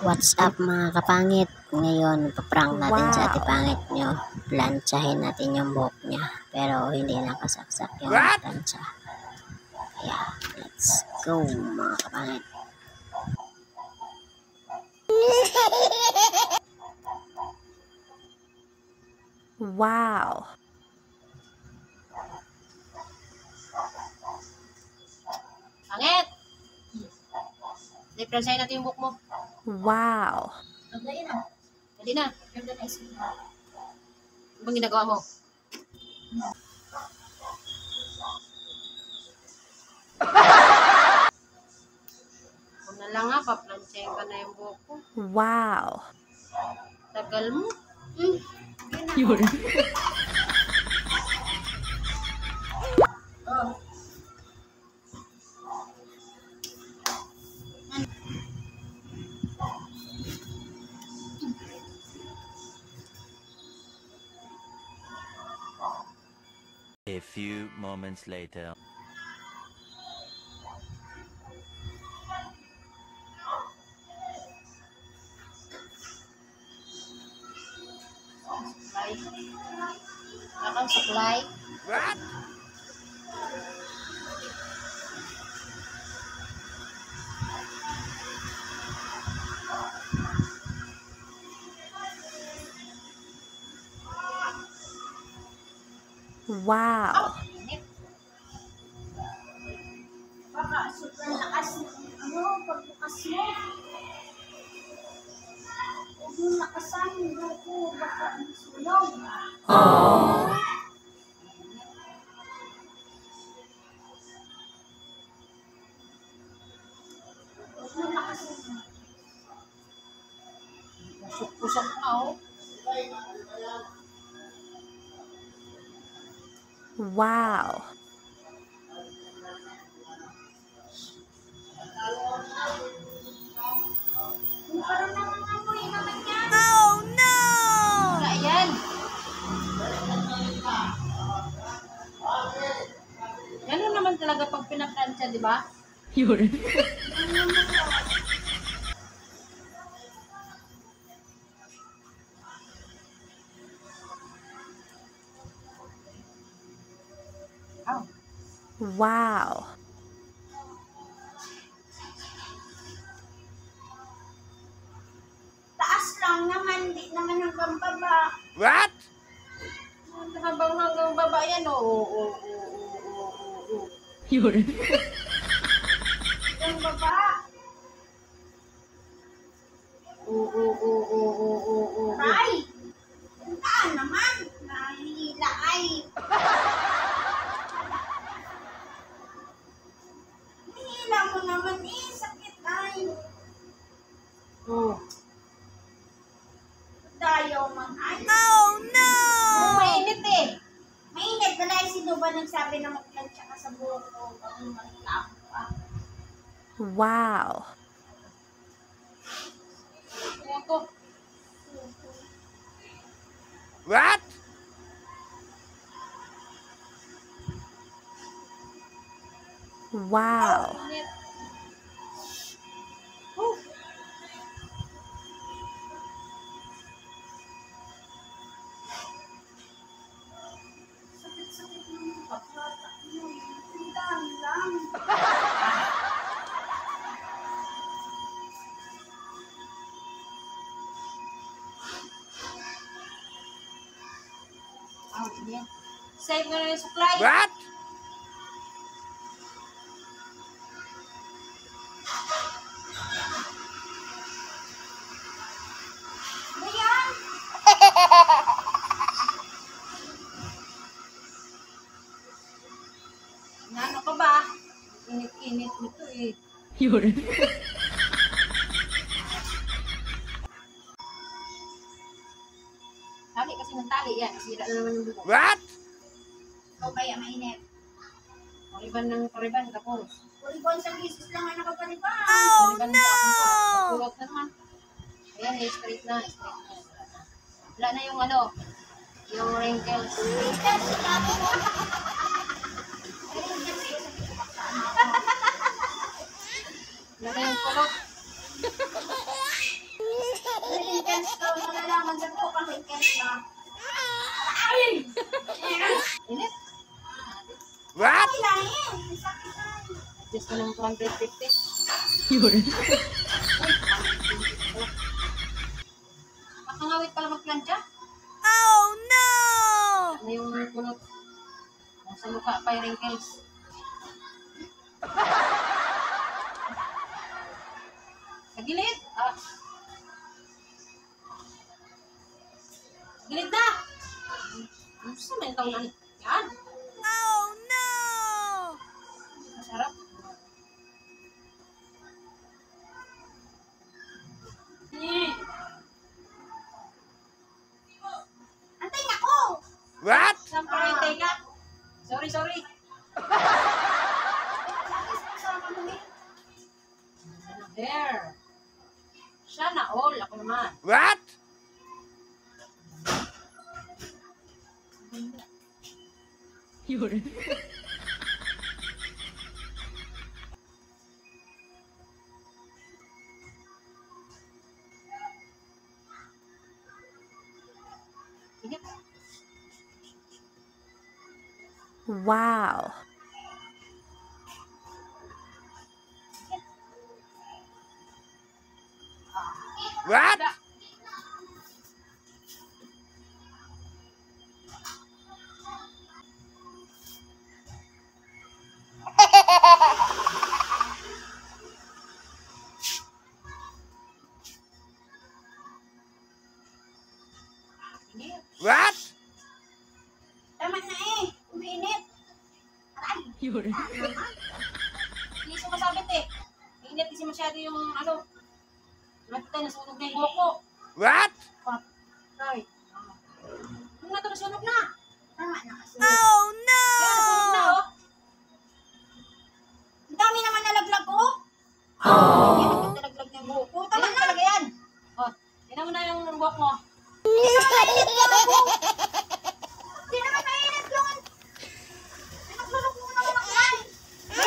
What's up mga kapangit? Ngayon, paprank natin sa ate pangit nyo. Plantsahin natin yung buhok niya. Pero hindi nakasaksak yung plantsa. Kaya, let's go mga kapangit. Wow! Pangit! Plantsahin natin yung buhok mo. Wow! Dali na. Dali na. Ano bang ginagawa mo? Kung na lang nga, paplantsahin ka na yung buhok ko. Wow! Tagal mo. Yun. Oh. A few moments later. Akang supply. What? Wow! Baka sobrang lakas pagbukas mo. Huwag mong lakasan yung buko, baka sunog. Aww! Huwag mong lakasan. Pusok-pusok na oh. Wow! Kung parang nangangamoy naman yan. Oh no! Wala yan. Ganun naman talaga pag pinaplantsa, di ba? Yun. Wow! Taas lang naman, di naman hanggang baba. What? Hanggang baba yan, oo. Yun. Hanggang baba. Oo. Ay! Puntaan naman. Nahihila ay. Nahihila mo naman eh. Sakit ay. Dayaw man ay. Oh no! Mainit eh. Mainit na dahil sino ba nagsabi na magplansya ka sa buhok ko? Ang malilap pa. Wow! Ako. What? Wow! Mainit. Sakit-sakit ng paglata mo. Tindaan lang. Yan. Save mo na yung supply. What? Ano yan? Ano ka ba? Init-init nito eh. Yun. Tali kasi ng tali yan. Sira na naman yung buko. What? Ikaw ba yan, mainit? Pariban tapos. Kuribon sa bisis lang ay nakapalipan. Oh Pariban no! Tulog na naman. Ayan, straight na. Wala na yung ano. Yung wrinkles. Wala na yung kulot. wrinkles ko, nalalaman sa buhok ang wrinkles na. Init. What? Ay, lahin. May sakit na. Just ka ng 250. Yun. Makangawit pala magplansya. Oh no! Ano yung punot? Sa mukha pa yung wrinkles. Sa gilid. Ah. Sa gilid na. Ano sa may taon na? Yan. Oh no! Masarap. Antay nga ko. What? Saan pa rin tayo? Sorry. There. Siya na all. Ako naman. What? Yun. Init. Wow. What? Init. What? Tama na eh. Umiinit. Yun. Hindi sumasabit eh. Init kasi masyado yung ano. Nakita nasunog na yung buhok ko. What? Ay. Ano na ito? Nasunog na. Tama na kasi. Oh no! Kaya nasunog na oh. Ang dami naman nalaglag ko. Yan ang nagdalaglag na yung buhok ko. Tama na. Talaga yan. Oh, tinan mo na yung buhok mo. Hindi naman mainit yun. Pinaglulok mo naman ako yan. No.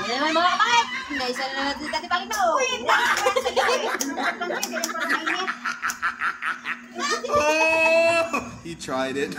Hindi naman mga kapakit. Naisa na natin dati pangit na oh. Uy, He tried it.